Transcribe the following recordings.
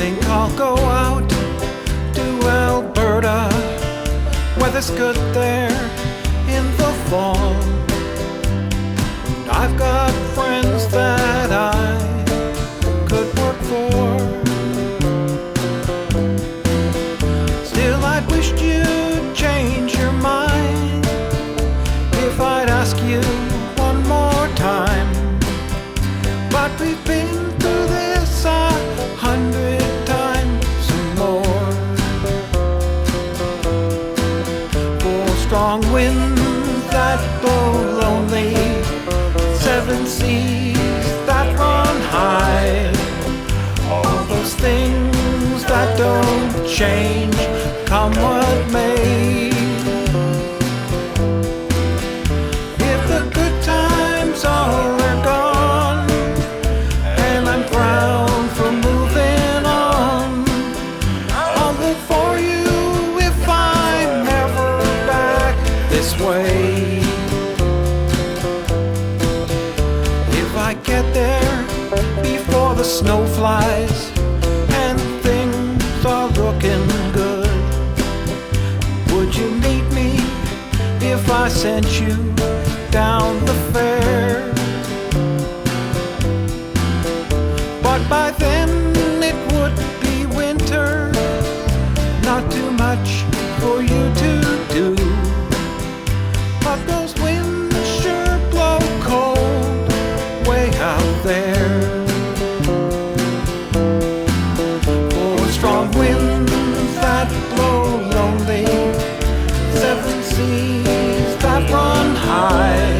Think I'll go out to Alberta. Weather's good there in the fall. I've got friends that I could work for. Still, I'd wished you'd change your mind if I'd ask you one more time. But we've been through this 100 times and more. For strong winds that blow lonely, 7 seas that run high, all those things that don't change, come what may. If the good times are gone and I'm proud for moving on, I'll look for you if I'm ever back this way. If I get there before the snow flies and things are looking good, would you meet me if I sent you down the fair? But by then it would be winter, not too much for you to do. But those winds sure blow cold way out there. For strong winds that blow lonely, 7 seas that run high,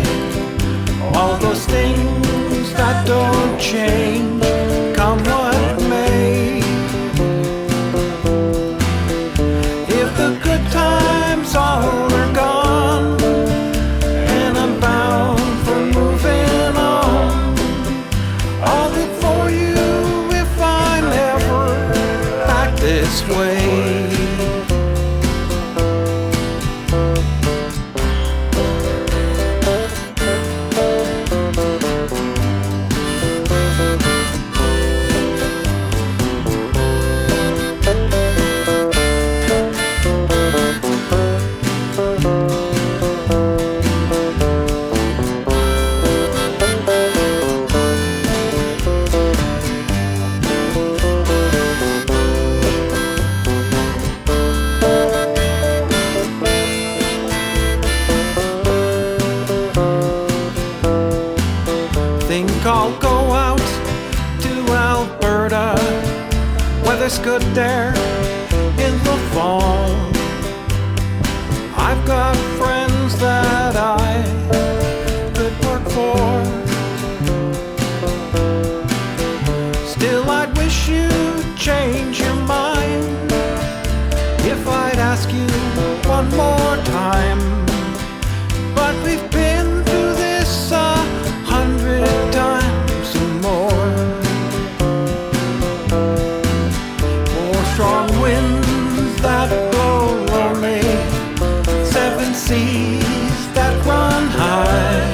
all those things that don't change, come what may. If the good times are gone and I'm bound for moving on, I'll look for you if I'm ever back this way. Think I'll go out to Alberta. Weather's good there in the fall. I've got friends that I could work for. Still, I'd wish you'd change your mind if I'd ask you one more time. But we've been through this 100 times and more. For strong winds that blow lonely, 7 seas that run high,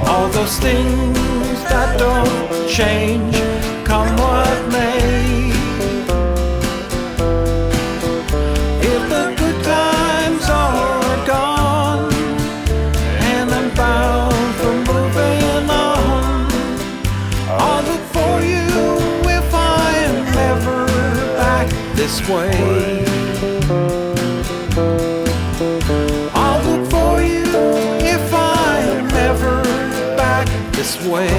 all those things that don't change, come what may. If the good times are gone and I'm bound for moving on, I'll look for you if I'm ever back this way. I'll look for you if I'm ever back this way.